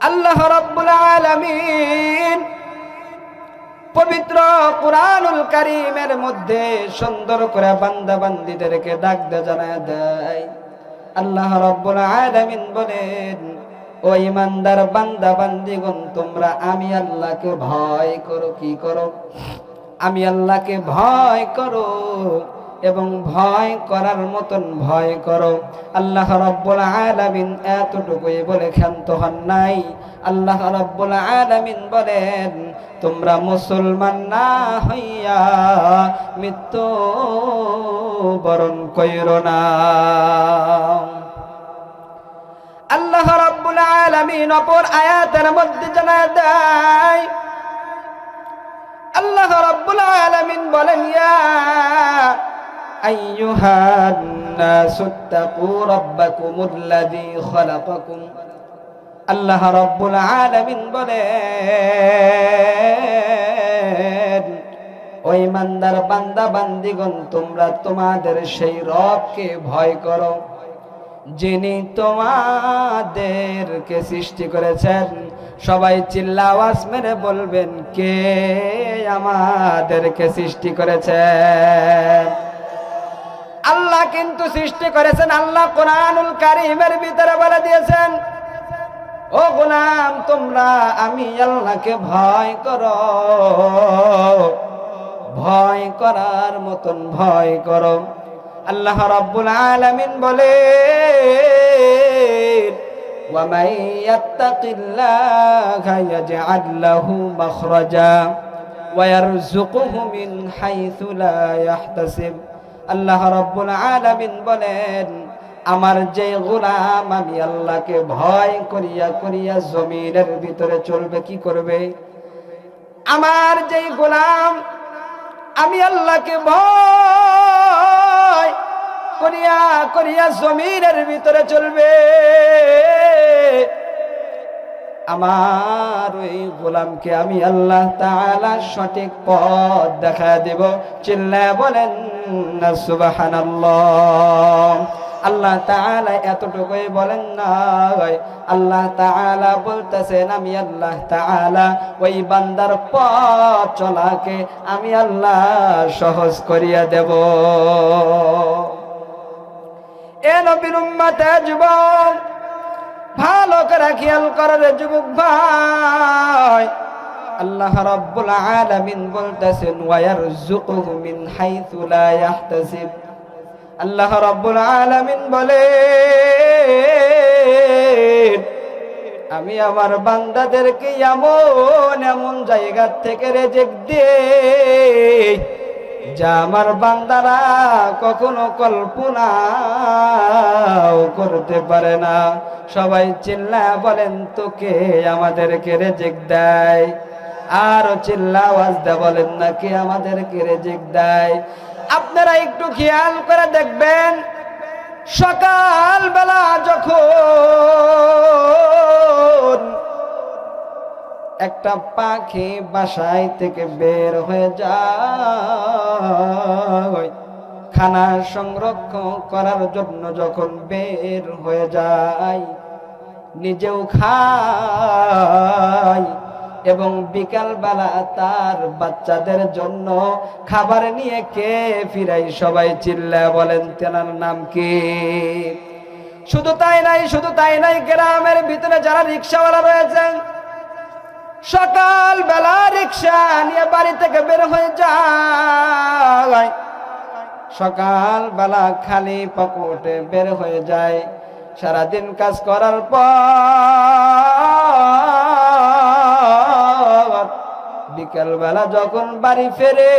আল্লাহ রাব্বুল আলামিন পবিত্র কুরআনুল কারীমের মধ্যে সুন্দর করে বান্দা বান্দীদেরকে ডাক দিয়ে জানায় দেয়। আল্লাহ রাব্বুল আলামিন বলেন, ও ঈমানদার বান্দা বান্দীগণ, তোমরা আমি আল্লাহকে ভয় করো। কি করো? আমি আল্লাহকে ভয় করো এবং ভয় করার মতন ভয় করো। আল্লাহ রাব্বুল আলামিন এতটুকুই বলে ক্ষান্ত হন নাই। আল্লাহ রাব্বুল আলামিন বলেন, তোমরা মুসলমান না হইয়া মৃত্যু বরণ কইরো না। আল্লাহ রাব্বুল আলামিন অপর আয়াতের মধ্যে জানায় দেয়, আল্লাহ রাব্বুল আলামিন বলেন, ইয়া আইয়ুহান নাসুত্তাকু রাব্বাকুমুল্লাযী খালাকাকুম। আল্লাহ রাব্বুল আলামিন বলেন, ও ঈমানদার বান্দা বান্দীগণ, তোমরা তোমাদের সেই রবকে ভয় করো যিনি তোমাদেরকে সৃষ্টি করেছেন। সবাই চিল্লা আওয়াজ মেরে বলবেন, কে আমাদেরকে সৃষ্টি করেছেন? আল্লাহ কিন্তু সৃষ্টি করেছেন। আল্লাহ কুরআনুল কারীমের ভিতরে বলে দিয়েছেন, ও গোলাম, তোমরা আমি আল্লাহকে ভয় করো, ভয় করার মতন ভয় করো। আল্লাহ রাব্বুল আলামিন বলেন, ওয়া মান ইয়াত্তাকিল্লাহা ইয়াজআল লাহু মাখরাজা ওয়া ইয়ারযুকুহু মিন হাইথু লা ইয়াহতাসিব। আল্লাহ রাব্বুল আলামিন বলেন, আমার যে গোলাম আমি আল্লাহকে ভয় করিয়া করিয়া জমিনের ভিতরে চলবে, কি করবে? আমার যে গোলাম আমি আল্লাহকে ভয় করিয়া করিয়া জমিনের ভিতরে চলবে, আমার ওই গোলামকে আমি আল্লাহ তাআলা সঠিক পথ দেখায় দেব। চিল্লায় বলেন না সুবহানাল্লাহ। আল্লাহ তাআলা এতটুকুই বলেন না, আল্লাহ তাআলা বলতেছেন, আমি আল্লাহ তাআলা ওই বান্দার পথ চলাকে আমি আল্লাহ সহজ করিয়া দেব। এ নবীর উম্মতে যুবক, ভালো করে খেয়াল করার যুবক ভাই, আল্লাহ রাব্বুল আলামিন বলতেছেন, ওয়া ইয়ারযুকুহু মিন হাইথু লা ইয়াহতাসিব। আল্লাহ রাব্বুল আলামিন বলেন, আমি আমার বান্দাদেরকে এমন এমন জায়গা থেকে রিজিক দেই যা আমার বান্দারা কখনো কল্পনাও করতে পারে না। সবাই চিল্লা বলেন, তোকে আমাদেরকে রিজিক দেয়। আর চিল্লা আওয়াজ দিয়ে বলেন না, কে আমাদেরকে রিজিক দেয়? আপনারা একটু খেয়াল করে দেখবেন, সকাল বেলা যখন একটা পাখি বাসায় থেকে বের হয়ে যায়, খানা সংরক্ষণ করার জন্য যখন বের হয়ে যায়, নিজেও খায় এবং বিকাল বেলা তার বাচ্চাদের জন্য খাবার নিয়ে কে ফিরাই। সবাই চিল্লায় বলেন, তেনার নাম কি? শুধু তাই নাই, গ্রামের ভিতরে যারা রিকশাওয়ালা রয়েছেন, সকাল বেলা রিকশা নিয়ে বাড়ি থেকে বের হয়ে যায়, সকাল বেলা খালি পকেটে বের হয়ে যায়। সারাদিন কাজ করার পর বিকেল বেলা যখন বাড়ি ফেরে,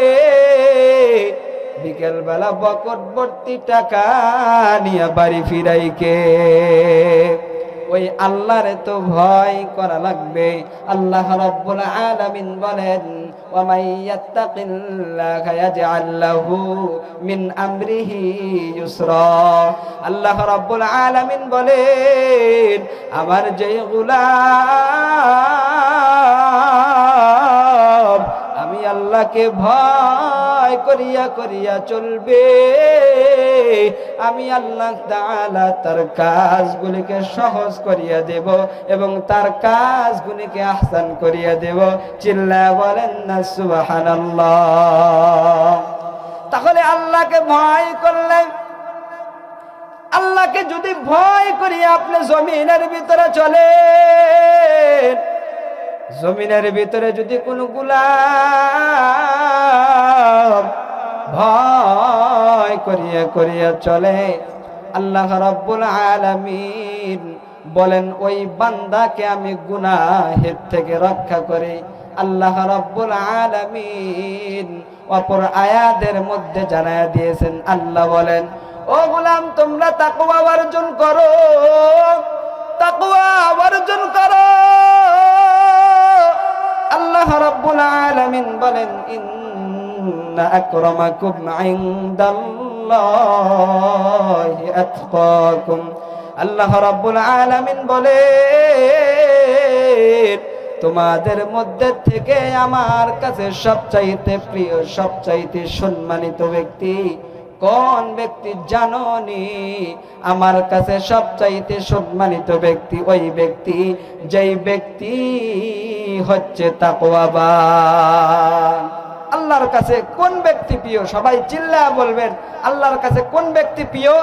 বিকেল বেলা বকট ভর্তি টাকা নিয়ে বাড়ি ফিরাই কে? ওই আল্লাহরে তো ভয় করা লাগবে। আল্লাহ রাব্বুল আলামিন বলেন, ওয়া মান ইয়াত্তাকিল্লাহা ইয়াজআল লাহু মিন আমরিহি ইউসরা। আল্লাহ রাব্বুল আলামিন বলেন, আমার যে গোলাম আমি আল্লাহকে ভয় ভয় করিয়া করিয়া চলবে, আমি আল্লাহ তাআলা তার কাজগুলিকে সহজ করিয়া দেব এবং তার কাজগুলিকে আহসান করিয়া দেব। চিল্লায়া বলেন না সুবহানাল্লাহ। তাহলে আল্লাহকে ভয় করলে, আল্লাহকে যদি ভয় করিয়া আপনি জমিনের ভিতরে চলেন, জমিনের ভিতরে যদি কোনো গোলাম ভয় করিয়া করিয়া চলে, আল্লাহ রাব্বুল আলামিন বলেন ওই বান্দাকে আমি গুনাহের থেকে রক্ষা করি। আল্লাহ রাব্বুল আলামিন অপর আয়াতের মধ্যে জানায়া দিয়েছেন, আল্লাহ বলেন ও গোলাম তোমরা তাকওয়া অর্জন করো, তাকওয়া অর্জন করো। আল্লাহ রাব্বুল আলামিন বলেন ইন্না আকরামাকুম ইনদাল্লাহি আতকাকুম। আল্লাহ রাব্বুল আলামিন বলেন তোমাদের মধ্যে থেকে আমার কাছে সবচাইতে প্রিয়, সবচাইতে সম্মানিত ব্যক্তি কোন ব্যক্তি জানোনি? আমার কাছে সবচাইতে সম্মানিত ব্যক্তি ওই ব্যক্তি যেই ব্যক্তি হচ্ছে তাকওয়াবান। আল্লাহর কাছে কোন ব্যক্তি প্রিয়? সবাই চিল্লায়া বলবেন আল্লাহর কাছে কোন ব্যক্তি প্রিয়?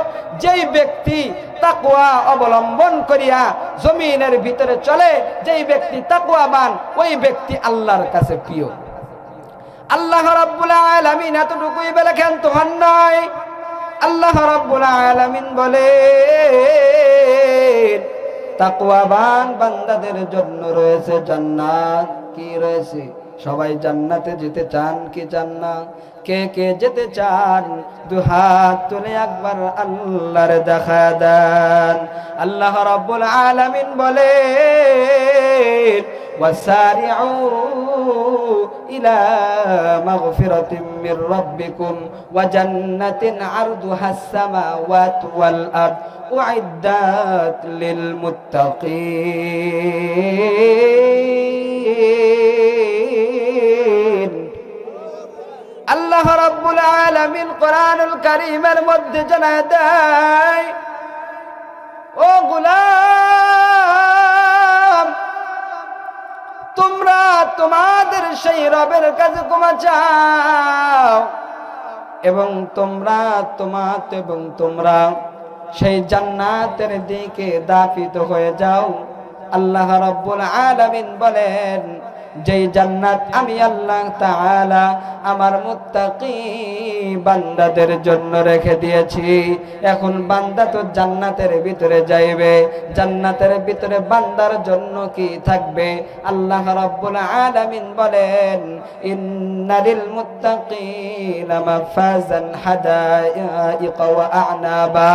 যেই ব্যক্তি তাকওয়া অবলম্বন করিয়া জমিনের ভিতরে চলে, যেই ব্যক্তি তাকওয়াবান ওই ব্যক্তি আল্লাহর কাছে প্রিয়। আল্লাহ রাব্বুল আলামিন এতটুকুই বলে ক্ষান্ত হন নাই। আল্লাহ রাব্বুল আলামিন বলেন তাকওয়াবান বান্দাদের জন্য রয়েছে জান্নাত। কি রয়েছে? সবাই জান্নাতে যেতে চান কি চান না? কে কে যেতে চান দুহাত তুলে একবার আল্লাহর দেখা দেন। আল্লাহ রাব্বুল আলামিন বলেন ওয়াসারিউ ইলা মাগফিরাতিন মির রাব্বিকুম ওয়া জান্নাতিন আরদুহাস সামাওয়াতু ওয়াল আরদ উইদ্দাত লিল মুত্তাকিন। আল্লাহ রাব্বুল আলামিন কোরআনুল কারীমের মধ্যে জানায় দেয় ও গোলাম তোমরা তোমাদের সেই রবের কাছে ক্ষমা চাও এবং তোমরা সেই জান্নাতের দিকে দাপিত হয়ে যাও। আল্লাহ রাব্বুল আলামিন বলেন যেই জান্নাত আমি আল্লাহ তাআলা আমার মুত্তাকি বান্দাদের জন্য রেখে দিয়েছি। এখন বান্দা তো জান্নাতের ভিতরে যাইবে, জান্নাতের ভিতরে বান্দার জন্য কি থাকবে? আল্লাহ রাব্বুল আলামিন বলেন ইন্নালিল মুত্তাকিনা মাফাজান হাদাইকা ওয়া আ'নাবা।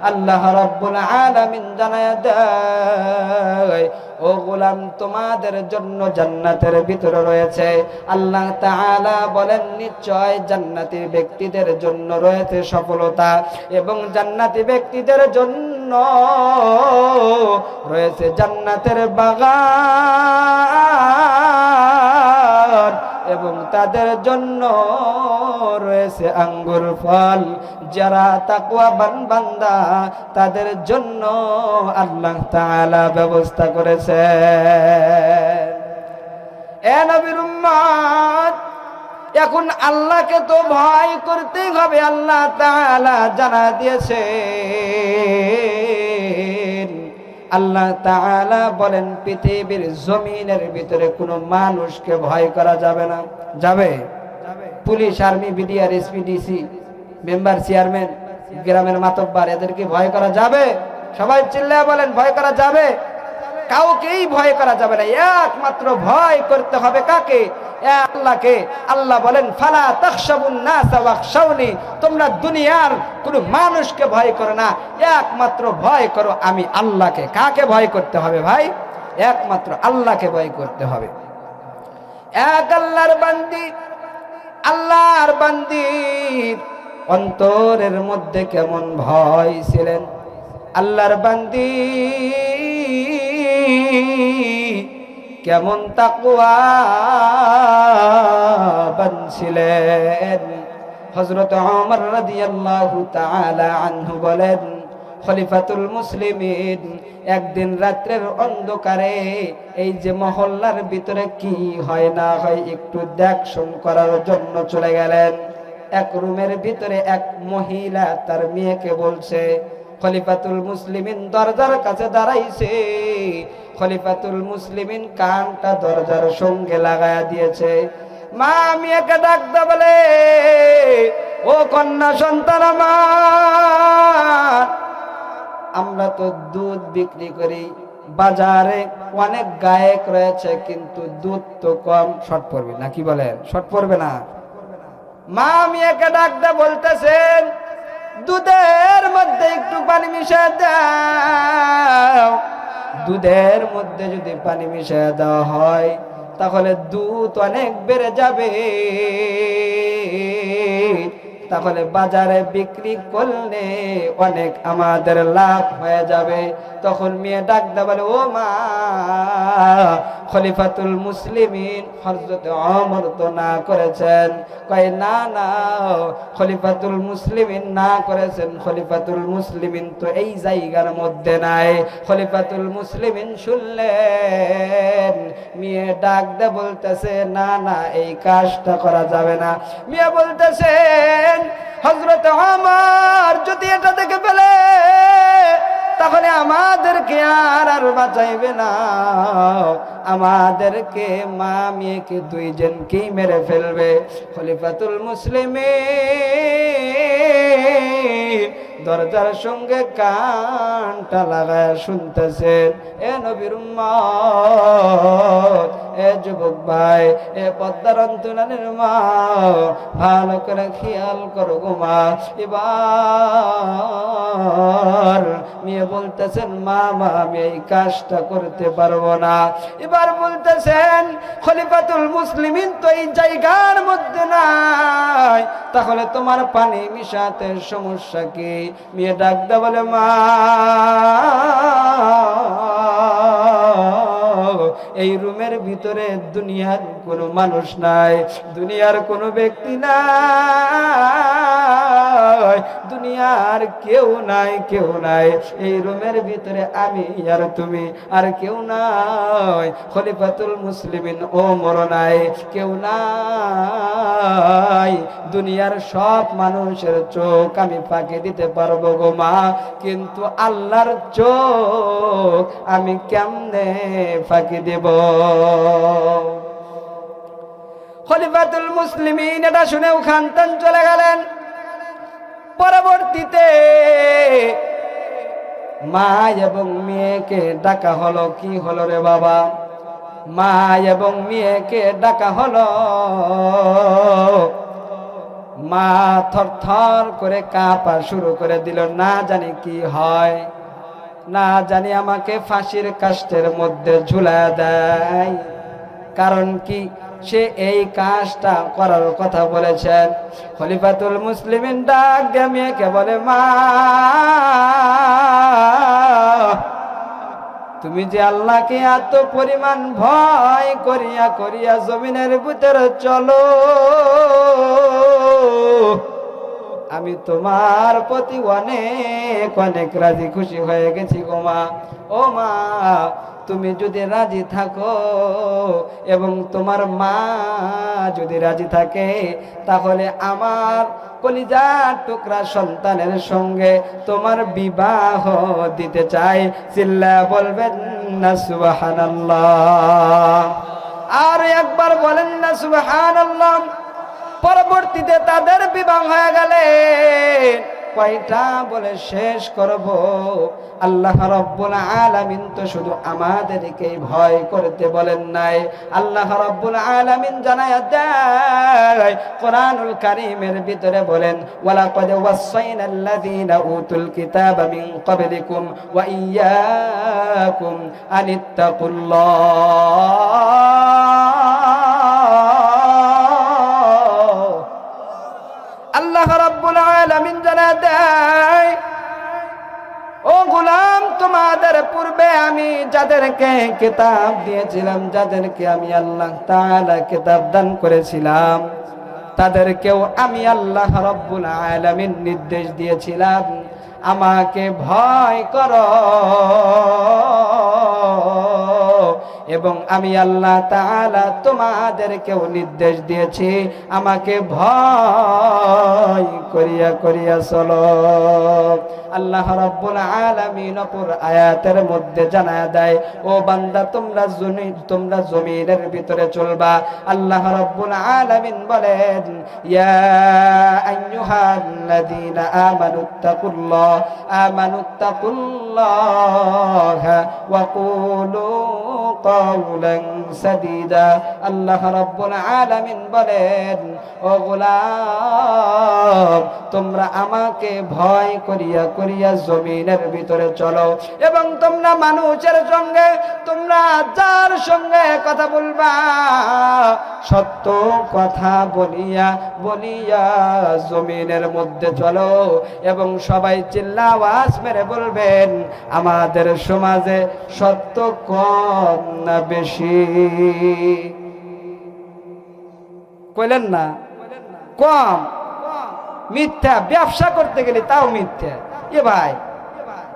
আল্লাহ রাব্বুল আলামিন জানায়া দেয় ও গোলাম তোমাদের জন্য জান্নাতের ভিতরে রয়েছে। আল্লাহ তাআলা বলেন নিশ্চয় জান্নাতি ব্যক্তিদের জন্য রয়েছে সফলতা এবং জান্নাতি ব্যক্তিদের জন্য রয়েছে জান্নাতের বাগান এবং তাদের জন্য রয়েছে আঙ্গুর ফল। যারা তাকওয়াবান বান্দা তাদের জন্য আল্লাহ তাআলা ব্যবস্থা করেছে। এ নবীর উম্মত এখন আল্লাহকে তো ভয় করতেই হবে। আল্লাহ তাআলা জানা দিয়েছে, আল্লাহ তাআলা বলেন পৃথিবীর জমিনের ভিতরে কোনো মানুষকে ভয় করা যাবে না। যাবে? Police, army, BDR, SP DC, member, chairman, গ্রামের মাতব্বার এদেরকে ভয় করা যাবে? সবাই চিল্লায়া বলেন ভয় করা যাবে? কাউকেই ভয় করা যাবে না। একমাত্র ভয় করতে হবে কাকে? আল্লাহকে। আল্লাহ বলেন ফালা তাখশাবুন নাসা ওয়াখশাউনি। তোমরা দুনিয়ার কোনো মানুষকে ভয় করো না, একমাত্র ভয় করো আমি আল্লাহকে। কাকে ভয় করতে হবে ভাই? একমাত্র আল্লাহকে ভয় করতে হবে। এক আল্লাহর বান্দির অন্তরের মধ্যে কেমন ভয় ছিলেন? আল্লাহর বান্দি কেমন তাকওয়াবান ছিলেন? হযরত ওমর রাদিয়াল্লাহু তাআলা আনহু বলেন, খলিফাতুল মুসলিমিন একদিন রাত্রের অন্ধকারে এই যে মহল্লার ভিতরে কি হয় না হয় একটু দেখশন করার জন্য চলে গেলেন। এক রুমের ভিতরে এক মহিলা তার মেয়েকে বলছে, খলিফাতুল মুসলিমিন দরজার কাছে দাঁড়াইছে, খলিফাতুল মুসলিমিন কানটা দরজার সঙ্গে লাগায়া দিয়েছে। মা মেয়েকে ডাকতে বলে, ও কন্যা সন্তান আমার, আমরা তো দুধ বিক্রি করি, বাজারে অনেক গায়ক রয়েছে কিন্তু দুধ তো কম, শর্ট পড়বে না, কি বলেন? শর্ট পড়বে না। মা মেয়েকে ডাকতে বলতেছেন, দুধের মধ্যে একটু পানি মিশিয়ে দাও। দুধের মধ্যে যদি পানি মিশিয়ে দেওয়া হয় তাহলে দুধ অনেক বেড়ে যাবে, তাহলে বাজারে বিক্রি করলে অনেক আমাদের লাভ হয়ে যাবে। তখন মেয়ে ডাকতে বলে, ও মা, খলিফাতুল মুসলিমিন হযরত ওমর তো না করেছেন। কয় না না, খলিফাতুল মুসলিমিন না করেছেন, খলিফাতুল মুসলিমিন তো এই জায়গার মধ্যে নাই। খলিফাতুল মুসলিমিন শুনলেন মেয়ে ডাকতে বলতেছে, না না, এই কাজটা করা যাবে না। মেয়ে বলতেছেন, হযরত ওমর যদি এটা দেখে ফেলে তাহলে আমাদেরকে আর বাঁচাইবে না, আমাদেরকে মা মেয়েকে দুইজনকেই মেরে ফেলবে। খলিফাতুল মুসলিমিন দরজার সঙ্গে কানটা লাগায় শুনতেছেন। এ নবীর উম্মত, এ যুবক ভাই, এ পদ্মার অন্তরালের মা, ভালো করে খেয়াল করো গো মা। এবার মেয়ে বলতেছেন, মা আমি এই কাজটা করতে পারবো না। এবার বলতেছেন, খলিফাতুল মুসলিমিন তো এই জায়গার মধ্যে নাই, তাহলে তোমার পানি মিশাতে সমস্যা কি? মেয়ে ডাকতে বলে, মা এই রুমের ভিতরে দুনিয়ার কোনো মানুষ নাই, দুনিয়ার কোনো ব্যক্তি নাই, দুনিয়ার কেউ নাই, কেউ নাই। এই রুমের ভিতরে আমি আর তুমি, আর কেউ নাই। খলিফাতুল মুসলিমিন ওমর নাই, কেউ নাই। দুনিয়ার সব মানুষের চোখ আমি ফাঁকি দিতে পারবো গো মা, কিন্তু আল্লাহর চোখ আমি কেমনে ফাঁকি দেব? খলিফাতুল মুসলিমিন এটা শুনেও খানতান চলে গেলেন। পরবর্তীতে মা এবং মেয়েকে ডাকা হলো। কি হলো রে বাবা? মা এবং মেয়েকে ডাকা হলো। মা থরথর করে কাঁপা শুরু করে দিল, না জানি কি হয়, না জানি আমাকে ফাঁসির কাষ্ঠের মধ্যে ঝুলায় দেয়। কারণ কি? সে এই কাজটা করার কথা বলেছেন। খলিফাতুল মুসলিমিন ডাক দিয়ে মেয়েকে বলে, মা তুমি যে আল্লাহকে এত পরিমাণ ভয় করিয়া করিয়া জমিনের ভিতরে চলো, আমি তোমার প্রতি অনেক অনেক রাজি খুশি হয়ে গেছি গো মা। ও মা, তুমি যদি রাজি থাকো এবং তোমার মা যদি রাজি থাকে, তাহলে আমার কলিজার টুকরা সন্তানের সঙ্গে তোমার বিবাহ দিতে চাই। চিল্লা বলবেন না সুবহানাল্লাহ? আর একবার বলেন না সুবহানাল্লাহ? পরবর্তীতে তাদের বিবাহ হয়ে গেলেন। কয়টা বলে শেষ করব? আল্লাহ রাব্বুল আলামিন তো শুধু আমাদেরকেই ভয় করতে বলেন নাই, আল্লাহ রাব্বুল আলামিন জানায়া দেয় কোরআনুল কারীমের ভিতরে বলেন, ওয়ালাকাদ ওয়াসাইনাল্লাযীনা উতুল কিতাবা মিন ক্বাবলিকুম ওয়া ইয়্যাকুম আনিত্তাকুল্লাহ। আল্লাহ রাব্বুল আলামিন জানায়া দেয়, ও গোলাম, তোমাদের পূর্বে আমি যাদেরকে কিতাব দিয়েছিলাম, যাদেরকে আমি আল্লাহ তাআলা কিতাব দান করেছিলাম, তাদেরকেও আমি আল্লাহ রাব্বুল আলামিন নির্দেশ দিয়েছিলাম, আমাকে ভয় করো, এবং আমি আল্লাহ তাআলা তোমাদেরকেও নির্দেশ দিয়েছি আমাকে ভয় করিয়া করিয়া চলো। আল্লাহ রাব্বুল আলামিন অপর আয়াতের মধ্যে জানায় দেয়, ও বান্দা তোমরা জমিনের ভিতরে চলবা। আল্লাহ রাব্বুল আলামিন বলেন, ইয়া আইয়ুহাল্লাযীনা আমানুত্তাকুল্লাহ ওয়া কুলু কাওলান সাদীদা। আল্লাহ রাব্বুল আলামিন বলেন, ও গোলাম তোমরা আমাকে ভয় করিয়া করিয়া জমিনের ভিতরে চলো, এবং তোমরা মানুষের সঙ্গে তোমরা যার সঙ্গে কথা বলবা সত্য কথা বলিয়া বলিয়া জমিনের মধ্যে চলো। এবং সবাই চিল্লা আওয়াজ মেরে বলবেন, আমাদের সমাজে সত্য কম না বেশি? কইলেন না? কম। মিথ্যা। ব্যবসা করতে গেলে তাও মিথ্যা। এ ভাই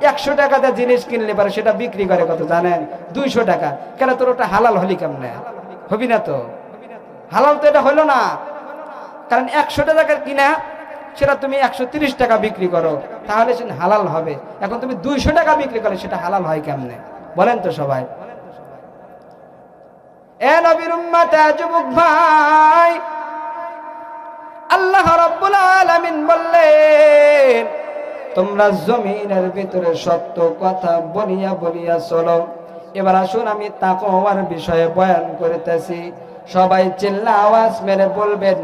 100 টাকাতে জিনিস কিনলে পারে সেটা বিক্রি করে কত জানেন? 200 টাকা। কেন? তোর ওটা হালাল হলি কেমনে? হবি না তো। হালাল তো এটা হলো না, কারণ 100 টাকার কিনা সেটা তুমি 130 টাকা বিক্রি করো, তাহলে সেটা হালাল হবে। এখন তুমি 200 টাকা বিক্রি করলে সেটা হালাল হয় কেমনে? বলেন তো সবাই। এ নবীর উম্মত, যুবক ভাই, আল্লাহ রাব্বুল আলামিন বললেন, তোমরা জমিনের ভিতরে সত্য কথা বলিয়া বলিয়া চলো। এবার আসুন আমি তাকওয়ার বিষয়ে বয়ান করিতেছি। সবাই চিল্লা আওয়াজ মেরে বলবেন,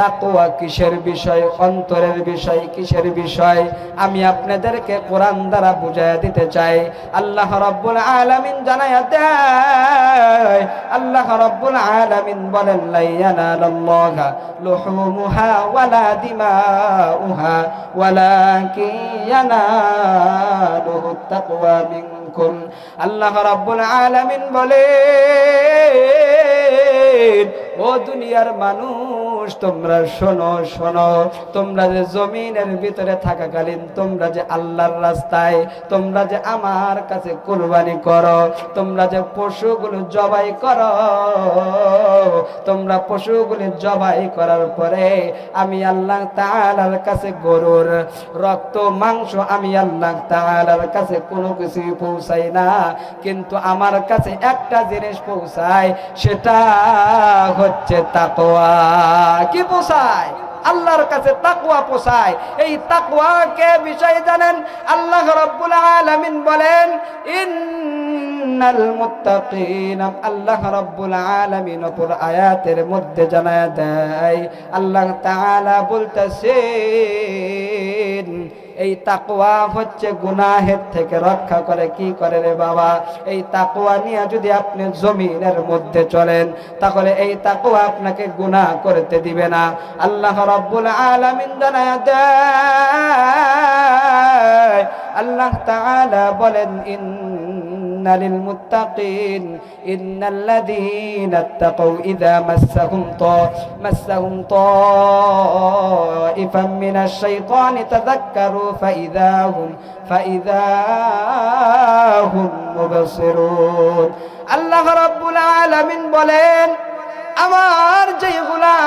তাকওয়া কিসের বিষয়? অন্তরের বিষয়। কিসের বিষয়? আমি আপনাদেরকে কোরআন দ্বারা বুঝাইয়া দিতে চাই। আল্লাহ রাব্বুল আলামিন জানায়া দেয়, আল্লাহ রাব্বুল আলামিন বলেন, লা ইয়ানালাল্লাহা লুহুমুহা ওয়ালা দিমাউহা ওয়ালাকিন ইয়ানালুহুত তাকওয়া মিনকুম। আল্লাহ রাব্বুল আলামিন বলেন, ও দুনিয়ার মানুষ, তোমরা শোনো শোনো, তোমরা যে জমিনের ভিতরে থাকাকালীন তোমরা যে আল্লাহর রাস্তায়, তোমরা যে আমার কাছে কুরবানি করো, তোমরা যে পশুগুলো জবাই করো, তোমরা পশুগুলো জবাই করার পরে আমি আল্লাহ তাআলার কাছে গরুর রক্ত মাংস আমি আল্লাহ তাআলার কাছে কোনো কিছু পৌঁছাই না, কিন্তু আমার কাছে একটা জিনিস পৌঁছায়, সেটা হচ্ছে তাকওয়া। কি পৌঁছায়? আল্লাহর কাছে তাকওয়া পৌঁছায়। এই তাকওয়াকে বিষয় জানেন? আল্লাহ রাব্বুল আলামিন বলেন, ইন্নাল মুত্তাকিন। আল্লাহ রাব্বুল আলামিন অপর আয়াতের মধ্যে জানায় দেয়, আল্লাহ তাআলা বলতেছেন, এই তাকওয়া হচ্ছে গুনাহের থেকে রক্ষা করে। কি করে রে বাবা? এই তাকওয়া নিয়ে যদি আপনি জমিনের মধ্যে চলেন, তাহলে এই তাকওয়া আপনাকে গুনাহ করতে দিবে না। আল্লাহ রাব্বুল আলামিন জানায় দেয়, আল্লাহ তাআলা বলেন, ইন্নালিল মুত্তাকিন ইন্নাল্লাযীনা ইত্তাকাউ ইযা মাসসাহুম তাইফাম মিনাশ শাইতানি তাযাক্কারু ফাইযা হুম মুবসিরুন। আল্লাহ রাব্বুল আলামিন বলেন, আমার যে গোলাম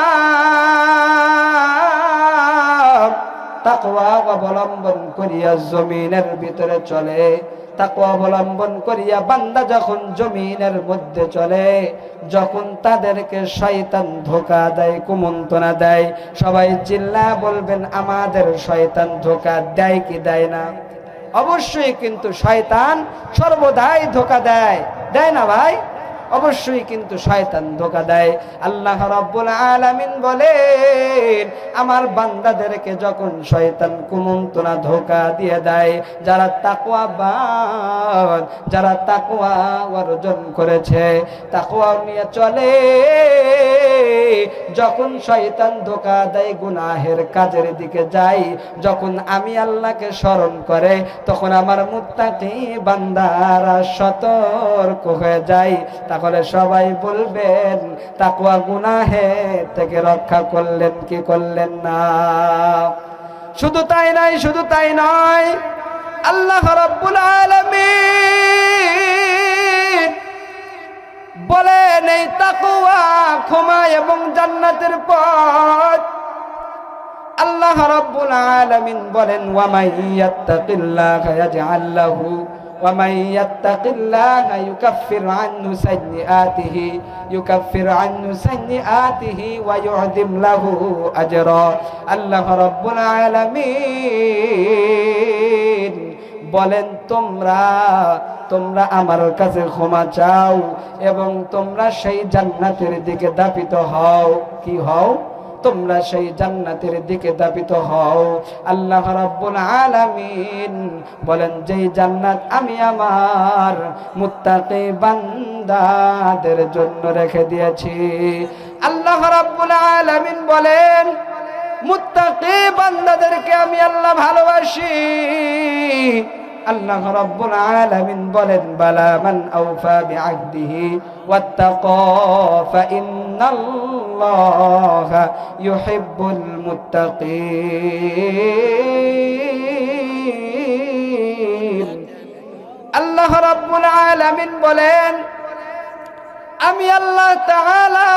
তাকওয়া অবলম্বন করিয়া জমিনের ভিতরে চলে, তাকওয়া অবলম্বন করিয়া বান্দা যখন জমিনের মধ্যে চলে, যখন তাদেরকে শয়তান ধোঁকা দেয়, কুমন্ত্রণা দেয়, সবাই চিল্লা বলবেন, আমাদের শয়তান ধোঁকা দেয় কি দেয় না? অবশ্যই কিন্তু শয়তান সর্বদাই ধোঁকা দেয়, দেয় না ভাই? অবশ্যই কিন্তু শয়তান ধোঁকা দেয়। আল্লাহ রাব্বুল আলামিন বলেন, আমার বান্দাদেরকে যখন শয়তান কুমন্ত্রণা ধোঁকা দিয়ে দেয়, যারা তাকওয়াবান, যারা তাকওয়া অর্জন করেছে, তাকওয়া নিয়ে চলে, যখন শয়তান ধোঁকা দেয় গুনাহের কাজের দিকে যাই, যখন আমি আল্লাহকে স্মরণ করে তখন আমার মুত্তাকি বান্দারা সতর্ক হয়ে যায়। তাহলে সবাই বলবেন তাকওয়া গুনাহে থেকে রক্ষা করলেন কি করলেন না? শুধু তাই নয়, শুধু তাই নয়, আল্লাহ রাব্বুল আলামিন বলেন এই তাকওয়া ক্ষমা এবং জান্নাতের পথ। আল্লাহ রাব্বুল আলামিন বলেন ওয়া মাইয়াত্তাকিল্লাহা ইয়াজআল লাহু ওয়া মাইয়াত্তাকিল্লাহা ইউকাফির আনহু সাইয়্যাতিহি ওয়া ইউ'যিম লাহু আজরা। আল্লাহ রাব্বুল আলামিন বলেন তোমরা আমার কাছে ক্ষমা চাও এবং তোমরা সেই জান্নাতের দিকে দাপিত হও। কি হও? তোমরা সেই জান্নাতের দিকে দাপিত হও। আল্লাহ রাব্বুল আলামিন বলেন যেই জান্নাত আমি আমার মুত্তাকি বান্দাদের জন্য রেখে দিয়েছি। আল্লাহ রাব্বুল আলামিন বলেন মুত্তাকি বান্দাদেরকে আমি আল্লাহ ভালোবাসি। আল্লাহ রাব্বুল আলামিন বলেন বালা মান আওফা বিআহদিহি ওয়াত্তাকা ফাইন্নাল্লাহা ইউহিব্বুল মুত্তাকিন। আল্লাহ রাব্বুল আলামিন বলেন আমি আল্লাহ তাআলা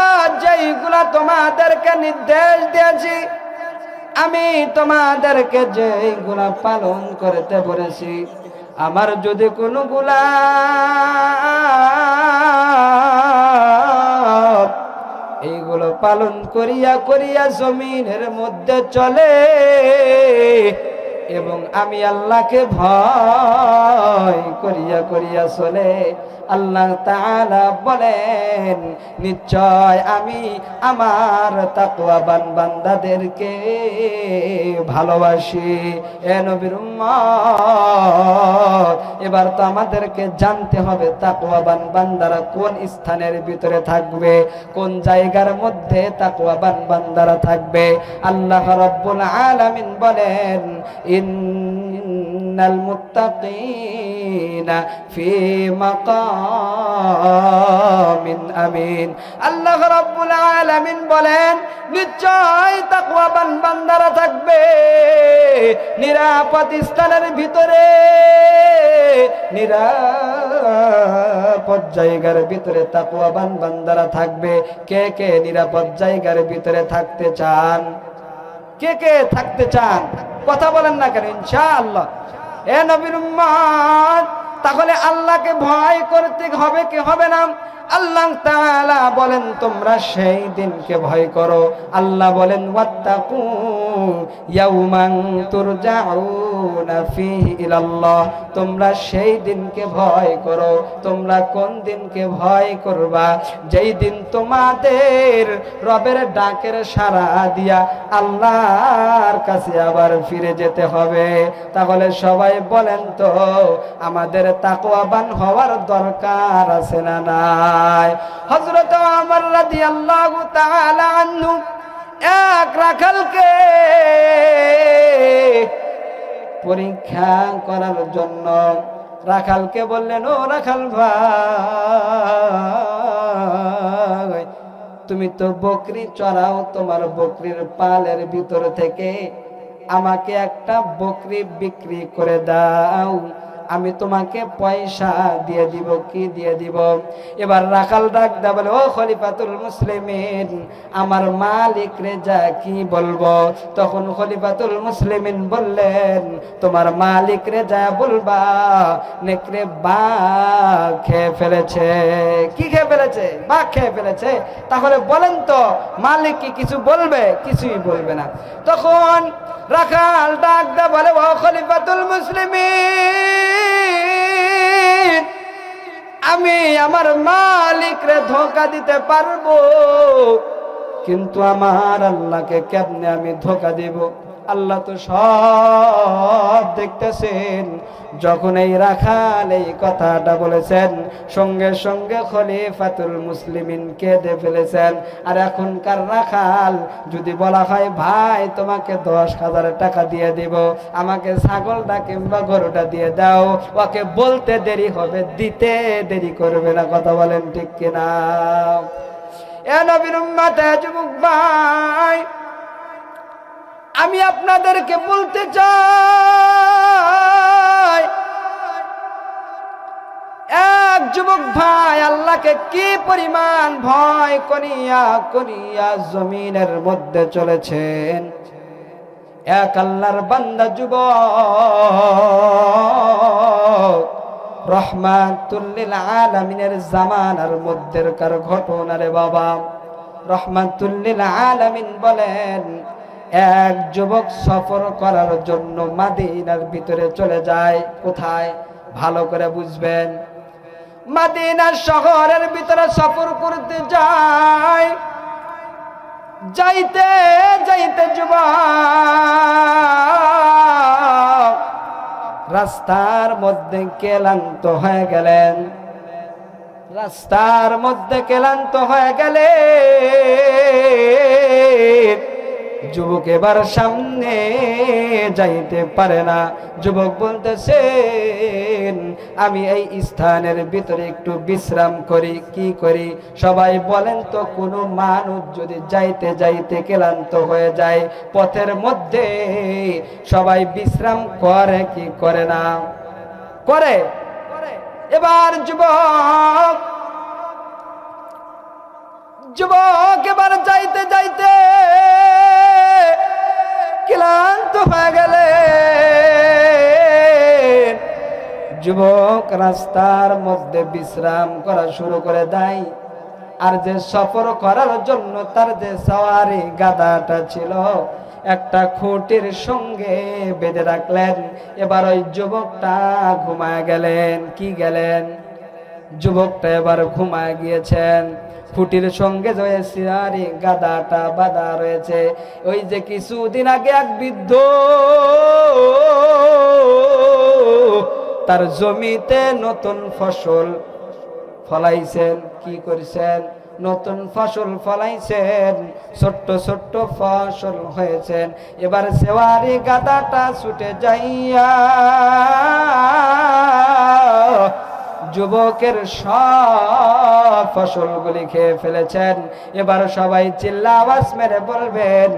যেইগুলা তোমাদেরকে নির্দেশ দিয়েছি, আমি তোমাদেরকে যেইগুলা পালন করতে বলেছি, আমার যদি কোনো গোলাম এইগুলো পালন করিয়া করিয়া জমিনের মধ্যে চলে এবং আমি আল্লাহকে ভয় করিয়া করিয়া চলে, আল্লাহ তাআলা বলেন নিশ্চয় আমি আমার তাকওয়াবান বান্দাদেরকে ভালোবাসি। এ নবীর উম্মত, এবার তো আমাদেরকে জানতে হবে তাকওয়াবান বান্দারা কোন স্থানের ভিতরে থাকবে, কোন জায়গার মধ্যে তাকওয়াবান বান্দারা থাকবে। আল্লাহ রাব্বুল আলামিন বলেন ইন্নাল মুত্তাকিনা ফি মাকামিন আমিন। আল্লাহ রাব্বুল আলামিন বলেন নিশ্চয় তাকওয়াবান বান্দারা থাকবে নিরাপদ স্থানের ভিতরে, নিরাপদ জায়গার ভিতরে তাকওয়াবান বান্দারা থাকবে। কে কে নিরাপদ জায়গার ভিতরে থাকতে চান? কে কে থাকতে চান? কথা বলেন না কেন? ইনশাআল্লাহ। এ নবীর উম্মত, তাহলে আল্লাহকে ভয় করতে হবে কি হবে না? আল্লাহ তাআলা বলেন তোমরা সেই দিনকে ভয় করো। আল্লাহ বলেন ওয়াত্তাকু ইয়াউমান তুরজাউনা ফীহি ইলাল্লাহ। তোমরা সেই দিনকে ভয় করো। তোমরা কোন দিনকে ভয় করবা? যেই দিন তোমাদের রবের ডাকের সাড়া দিয়া আল্লাহর কাছে আবার ফিরে যেতে হবে। তাহলে সবাই বলেন তো আমাদের তাকওয়াবান হওয়ার দরকার আছে না নাই? হযরত ওমর রাদিয়াল্লাহু তাআলা আনহু এক রাখালকে পরীক্ষা করার জন্য রাখালকে বললেন, ও রাখাল ভাই, তুমি তো বকরি চড়াও, তোমার বকরির পালের ভিতর থেকে আমাকে একটা বকরি বিক্রি করে দাও, আমি তোমাকে পয়সা দিয়ে দিব। কি দিয়ে দিব? এবার রাখাল ডাক দা বলে, ও খলিফাতুল মুসলিমিন, আমার মালিক রে যা কি বলবো? তখন খলিফাতুল মুসলিমিন বললেন, তোমার মালিক রে যা বলবা নেকড়ে বাঘ খেয়ে ফেলেছে। কি খেয়ে ফেলেছে? বাঘ খেয়ে ফেলেছে। তাহলে বলেন তো মালিক কি কিছু বলবে? কিছুই বলবে না। তখন রাখাল ডাক দা বলে, ও খলিফাতুল মুসলিমিন, আমি আমার মালিক রে ধোঁকা দিতে পারবো, কিন্তু আমার আল্লাহকে কেমনে আমি ধোঁকা দিব? আল্লাহ তো সব দেখতেছেন। যখন এই রাখাল এই কথাটা বলেছেন, সঙ্গে সঙ্গে খলিফাতুল মুসলিমিন কেঁদে ফেলেছেন। আর এখনকার রাখাল যদি বলা হয় ভাই তোমাকে 10,000 টাকা দিয়ে দিব, আমাকে ছাগলটা কিংবা গরুটা দিয়ে দাও, ওকে বলতে দেরি হবে, দিতে দেরি করবে না। কথা বলেন ঠিক কিনা? এ নবীর উম্মতে যুবক ভাই, আমি আপনাদেরকে বলতে চাই, এক যুবক ভাই আল্লাহকে কি পরিমাণ ভয় করিয়া করিয়া জমিনের মধ্যে চলেছেন। এক আল্লাহর বান্দা যুবক, রহমাতুল লিল আলামিনের জামানার মধ্যেকার ঘটনা রে বাবা। রহমাতুল লিল আলামিন বলেন, এক যুবক সফর করার জন্য মদিনার ভিতরে চলে যায়। কোথায়? ভালো করে বুঝবেন। মদিনা শহরের ভিতরে সফর করতে যায়। যাইতে যাইতে যুবক রাস্তার মধ্যে ক্লান্ত হয়ে গেলেন। রাস্তার মধ্যে ক্লান্ত হয়ে গেলেন। যুবক এবার সামনে যাইতে পারে না। যুবক বলতেছেন, আমি এই স্থানের ভিতরে একটু বিশ্রাম করি। কি করি? সবাই বলেন তো, কোনো মানুষ যদি যাইতে যাইতে ক্লান্ত হয়ে যায় পথের মধ্যে, সবাই বিশ্রাম করে কি করে না? করে। এবার যুবক এবার যাইতে যাইতে ক্লান্ত হয়ে গেলেন। যুবক রাস্তার মধ্যে বিশ্রাম করা শুরু করে দেয়। আর যে সফর করার জন্য তার যে সওয়ারি গাধাটা ছিল, একটা খুঁটির সঙ্গে বেঁধে রাখলেন। এবার ওই যুবকটা ঘুমায় গেলেন। কি গেলেন? যুবকটা এবার ঘুমায় গিয়েছেন। খুঁটির সঙ্গে যে সওয়ারি গাধাটা বাঁধা রয়েছে, ওই যে কিছুদিন আগে এক বৃদ্ধ তার জমিতে নতুন ফসল ফলাইছেন। কি করেছেন? নতুন ফসল ফলাইছেন, ছোট্ট ছোট্ট ফসল হয়েছেন। এবার সওয়ারি গাধাটা ছুটে যাইয়া যুবকের সব ফসলগুলি খেয়ে ফেলেছেন। এবার সবাই চিল্লা আওয়াজ মেরে বলবেন,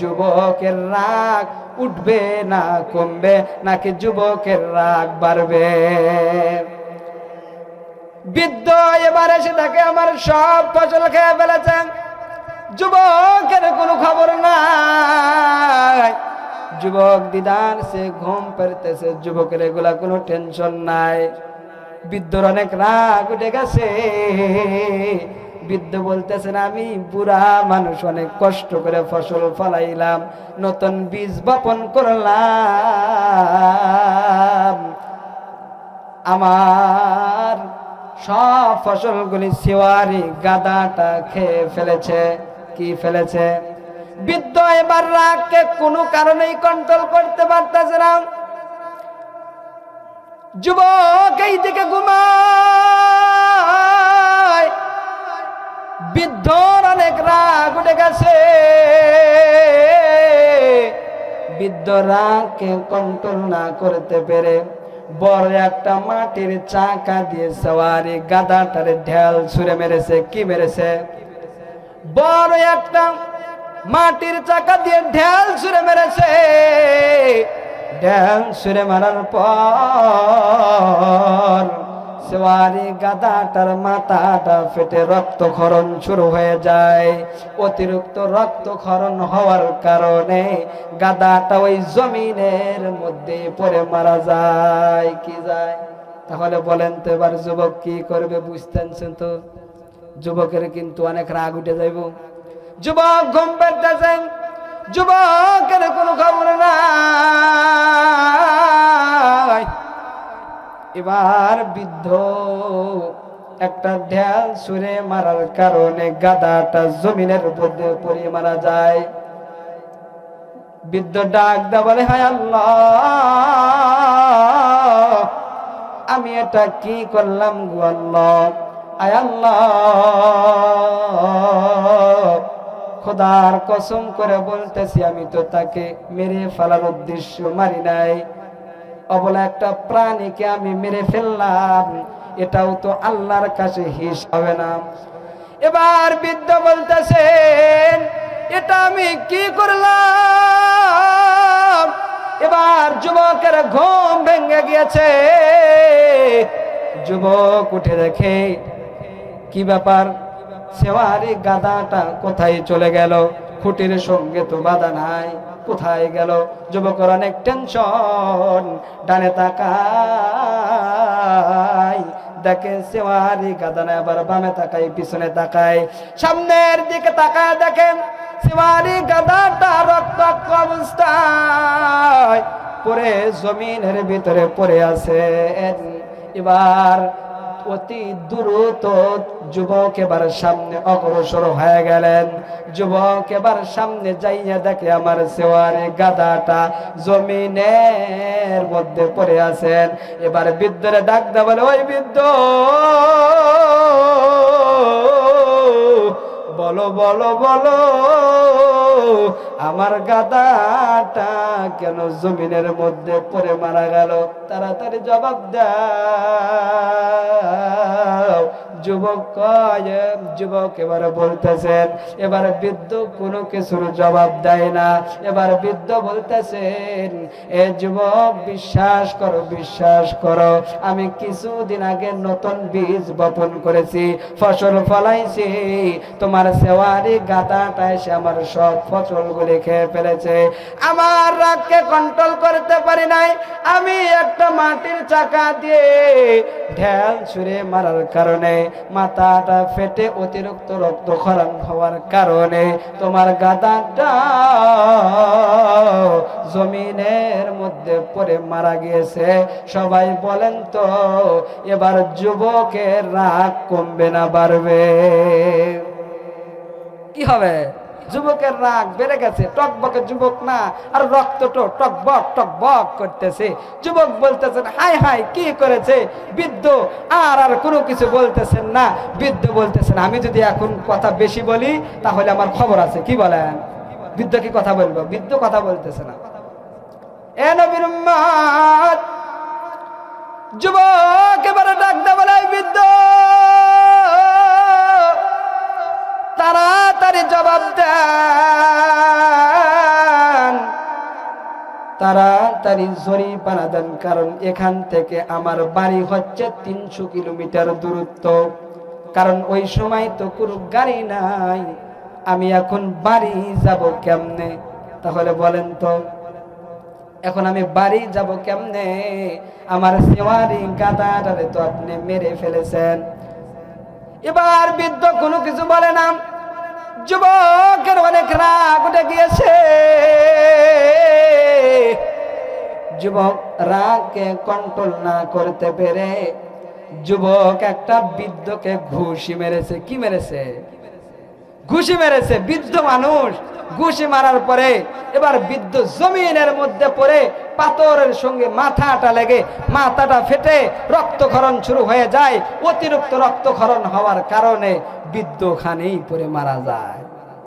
যুবকের রাগ উঠবে না কমবে, নাকি যুবকের রাগ বাড়বে? বৃদ্ধ এবার এসে থাকে, আমার সব ফসল খেয়ে ফেলেছেন, যুবকের কোনো খবর নাই। যুবক দিদার সে ঘুম পেরতেছে, যুবকের এগুলা কোনো টেনশন নাই। বৃদ্ধর অনেক রাগ উঠে গেছে। বৃদ্ধ বলতেছেন, আমি বুড়া মানুষ, অনেক কষ্ট করে ফসল ফলাইলাম, নতুন বীজ বপন করলাম, আমার সব ফসলগুলি সওয়ারি গাধাটা খেয়ে ফেলেছে। কি ফেলেছে? বৃদ্ধ এবার রাগকে কোনো কারণেই কন্ট্রোল করতে পারতেছে না। যুবক এই দিকে ঘুমায়, বৃদ্ধর অনেক রাগ উঠে গেছে। বৃদ্ধ রাগকে কন্ট্রোল না করতে পেরে বড় একটা মাটির চাকা দিয়ে সওয়ারি গাধাটারে ঢেল ছুঁড়ে মেরেছে। কি মেরেছে? বড় একটা মাটির চাকা দিয়ে ঢেল ছুঁড়ে মেরেছে। ঢেল ছুঁড়ে মারার পর সওয়ারি গাধাটার মাথাটা ফেটে রক্তক্ষরণ শুরু হয়ে যায়। অতিরিক্ত রক্তক্ষরণ হওয়ার কারণে গাধাটা ওই জমিনের মধ্যে পড়ে মারা যায়। কি যায়? তাহলে বলেন তো এবার যুবক কি করবে? বুঝতেছেন তো? যুবকের কিন্তু অনেক রাগ উঠে যাইব। যুবক ঘুম পেতেছেন, যুবকের কোনো খবর নাই। এবার বৃদ্ধ একটা ঢেল ছুঁড়ে মারার কারণে গাধাটা জমিনের মধ্যে পড়ে মারা যায়। বৃদ্ধ ডাক দা বলে, হায় আল্লাহ, আমি এটা কি করলাম গো আল্লাহ, আয় আল্লাহ, খোদার কসম করে বলতেছি আমি তো তাকে মেরে ফেলার উদ্দেশ্য মারি নাই, অবলা একটা প্রাণীকে আমি মেরে ফেললাম, এটাও তো আল্লাহর কাছে হিস হবে না। এবার বৃদ্ধ বলতেছেন, এটা আমি কি করলাম? এবার যুবকের ঘুম ভেঙে গিয়েছে। যুবক উঠে দেখে, কি ব্যাপার, সেওয়ারি গাদাটা কোথায় চলে গেল? খুঁটির সঙ্গে তো বাধা নাই, কোথায় গেল? যুবকের অনেক টেনশন। ডানে তাকায়, দেখে সেওয়ারি গাদা নাই। আবার বামে তাকায়, পিছনে তাকায়, সামনের দিকে তাকায়, দেখেন সেওয়ারি গাদাটা রক্তাক্ত অবস্থায় পরে জমিনের ভিতরে পড়ে আছে। এবার অতি দ্রুত যুবক এবার সামনে অগ্রসর হয়ে গেলেন। যুবক এবার সামনে যাইয়া দেখে আমার সেওয়ারি গাদাটা জমিনের মধ্যে পড়ে আছেন। এবার বৃদ্ধরে ডাক দা বলে, ওই বৃদ্ধ, বলো বলো বলো, আমার গাদাটা কেন জমিনের মধ্যে পড়ে মারা গেল? তাড়াতাড়ি জবাব দাও। যুবক এবারে বলতেছেন, এবার বৃদ্ধ কোনো কিছুর জবাব দেয় না। এবার বৃদ্ধ বলতেছেন, এ যুবক, বিশ্বাস করো, বিশ্বাস করো, আমি কিছুদিন আগে নতুন বীজ বপন করেছি, ফসল ফলাইছি, তোমার সেওয়ারি গাদাটা এসে আমার সব ফসলগুলি খেয়ে ফেলেছে। আমার রাগকে কন্ট্রোল করতে পারি নাই, আমি একটা মাটির চাকা দিয়ে ঢেল ছুঁড়ে মারার কারণে মাথাটা ফেটে অতিরিক্ত রক্তক্ষরণ হওয়ার কারণে তোমার গাদাটা জমিনের মধ্যে পড়ে মারা গিয়েছে। সবাই বলেন তো, এবার যুবকের রাগ কমবে না বাড়বে? কি হবে? যুবকের রাগ বেড়ে গেছে। টকবকে যুবক না, আর রক্ত তো টকবক টকবক করতেছে। যুবক বলতেছেন, হাই হাই, কি করেছে? বৃদ্ধ আর কোনো কিছু বলতেছেন না। বৃদ্ধ বলতেছেন, আমি যদি এখন কথা বেশি বলি তাহলে আমার খবর আছে। কি বলেন? বৃদ্ধ কি কথা বলবো? বৃদ্ধ কথা বলতেছে না। এ নবীর উম্মত, যুবক এবারে ডাক দা বলে, বৃদ্ধ, তাড়াতাড়ি জবাব দেন, তাড়াতাড়ি জরিমানা দেন, কারণ এখান থেকে আমার বাড়ি হচ্ছে 300 কিলোমিটার দূরত্ব। কারণ ওই সময় তো কোনো গাড়ি নাই, আমি এখন বাড়ি যাব কেমনে? তাহলে বলেন তো, এখন আমি বাড়ি যাব কেমনে? আমার সেওয়ারি গাদাটারে তো আপনি মেরে ফেলেছেন। এবার বৃদ্ধ কোনো কিছু বলে না। যুবকের অনেক রাগ উঠে গিয়েছে। যুবক রাগকে কন্ট্রোল না করতে পেরে যুবক একটা বৃদ্ধকে ঘুষি মেরেছে। কি মেরেছে? ঘুষি মেরেছে। বৃদ্ধ মানুষ ঘুষি মারার পরে এবার বৃদ্ধ জমিনের মধ্যে পড়ে পাথরের সঙ্গে মাথাটা লেগে মাথাটা ফেটে রক্তক্ষরণ শুরু হয়ে যায়। অতিরিক্ত রক্তক্ষরণ হওয়ার কারণে বৃদ্ধ খানেই পড়ে মারা যায়।